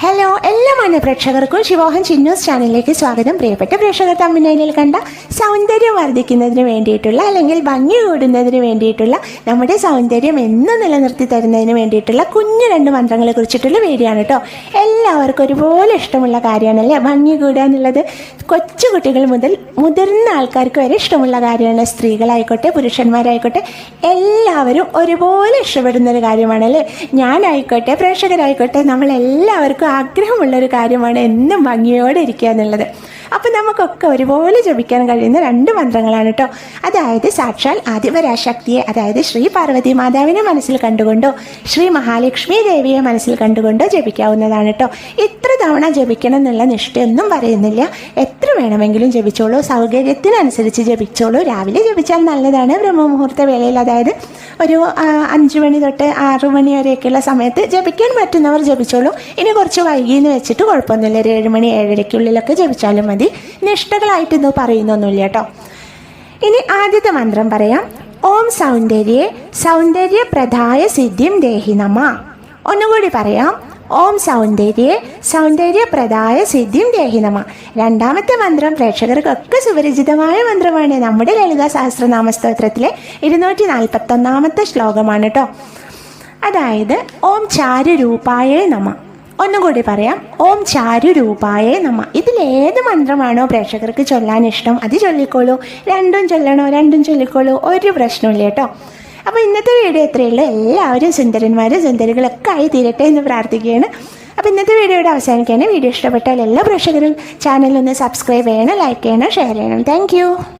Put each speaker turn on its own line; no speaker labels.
Hello എല്ലാ മാന്യ പ്രേക്ഷകർക്കും ശിവോഹൻ ചിന്നൂസ് ചാനലിലേക്ക് സ്വാഗതം. പ്രിയപ്പെട്ട പ്രേക്ഷകർ, തമ്മിൽ കണ്ട സൗന്ദര്യം വർദ്ധിക്കുന്നതിന് വേണ്ടിയിട്ടുള്ള അല്ലെങ്കിൽ ഭംഗി കൂടുന്നതിന് വേണ്ടിയിട്ടുള്ള നമ്മുടെ സൗന്ദര്യം എന്ന് നിലനിർത്തി തരുന്നതിന് വേണ്ടിയിട്ടുള്ള കുഞ്ഞു 2 മന്ത്രങ്ങളെ കുറിച്ചിട്ടുള്ള വീഡിയോ ആണ് കേട്ടോ. എല്ലാവർക്കും ഒരുപോലെ ഇഷ്ടമുള്ള കാര്യമാണല്ലേ ഭംഗി കൂടുക എന്നുള്ളത്. കൊച്ചുകുട്ടികൾ മുതൽ മുതിർന്ന ആൾക്കാർക്ക് വരെ ഇഷ്ടമുള്ള കാര്യമാണ്. സ്ത്രീകളായിക്കോട്ടെ പുരുഷന്മാരായിക്കോട്ടെ എല്ലാവരും ഒരുപോലെ ഇഷ്ടപ്പെടുന്നൊരു കാര്യമാണല്ലേ. ഞാനായിക്കോട്ടെ പ്രേക്ഷകരായിക്കോട്ടെ നമ്മളെല്ലാവർക്കും ആഗ്രഹമുള്ളൊരു കാര്യമാണ് എന്നും ഭംഗിയോടെ ഇരിക്കുക എന്നുള്ളത്. അപ്പം നമുക്കൊക്കെ ഒരുപോലെ ജപിക്കാൻ കഴിയുന്ന 2 മന്ത്രങ്ങളാണ് കേട്ടോ. അതായത് സാക്ഷാൽ ആദിപരാശക്തിയെ, അതായത് ശ്രീ പാർവതി മാതാവിനെ മനസ്സിൽ കണ്ടുകൊണ്ടോ ശ്രീ മഹാലക്ഷ്മി ദേവിയെ മനസ്സിൽ കണ്ടുകൊണ്ടോ ജപിക്കാവുന്നതാണ് കേട്ടോ. ഇത്ര തവണ ജപിക്കണം എന്നുള്ള നിഷ്ഠയൊന്നും പറയുന്നില്ല. എത്ര വേണമെങ്കിലും ജപിച്ചോളൂ, സൗകര്യത്തിനനുസരിച്ച് ജപിച്ചോളൂ. രാവിലെ ജപിച്ചാൽ നല്ലതാണ്. ബ്രഹ്മമുഹൂർത്ത വേളയിൽ, അതായത് ഒരു 5 മണി തൊട്ട് 6 മണി വരെയൊക്കെയുള്ള സമയത്ത് ജപിക്കാൻ പറ്റുന്നവർ ജപിച്ചോളൂ. ഇനി കുറച്ച് വൈകിയെന്ന് വെച്ചിട്ട് കുഴപ്പമൊന്നുമില്ല. ഒരു 7 മണി 7:30ക്കുള്ളിലൊക്കെ ജപിച്ചാലും മതി. നിഷ്ഠകളായിട്ടൊന്നും പറയുന്നൊന്നുമില്ല കേട്ടോ. ഇനി ആദ്യത്തെ മന്ത്രം പറയാം. ഓം സൗന്ദര്യപ്രദായ സിദ്ധിം ദേഹി നമ. ഒന്നുകൂടി പറയാം. ഓം സൗന്ദര്യപ്രദായ സിദ്ധിം ദേഹി നമ. രണ്ടാമത്തെ മന്ത്രം പ്രേക്ഷകർക്കൊക്കെ സുപരിചിതമായ മന്ത്രമാണ്. നമ്മുടെ ലളിതാ സഹസ്രനാമ സ്തോത്രത്തിലെ 241 ശ്ലോകമാണ് കേട്ടോ. അതായത് ഓം ചാരുരൂപായേ നമ. ഒന്നുകൂടി പറയാം. ഓം ചാരുരൂപായേ നമ. ഇതിലേത് മന്ത്രമാണോ പ്രേക്ഷകർക്ക് ചൊല്ലാൻ ഇഷ്ടം അത് ചൊല്ലിക്കോളൂ. രണ്ടും ചൊല്ലിക്കോളൂ. ഒരു പ്രശ്നമില്ല കേട്ടോ. അപ്പോൾ ഇന്നത്തെ വീഡിയോ ഇത്രയേ ഉള്ളൂ. എല്ലാവരും സുന്ദരന്മാരും സുന്ദരികളൊക്കെ ആയി തീരട്ടെ എന്ന് പ്രാർത്ഥിക്കുകയാണ്. അപ്പോൾ ഇന്നത്തെ വീഡിയോയുടെ അവസാനിക്കുകയാണ്. വീഡിയോ ഇഷ്ടപ്പെട്ടാൽ എല്ലാ പ്രേക്ഷകരും ചാനലൊന്ന് സബ്സ്ക്രൈബ് ചെയ്യണം, ലൈക്ക് ചെയ്യണം, ഷെയർ ചെയ്യണം. താങ്ക്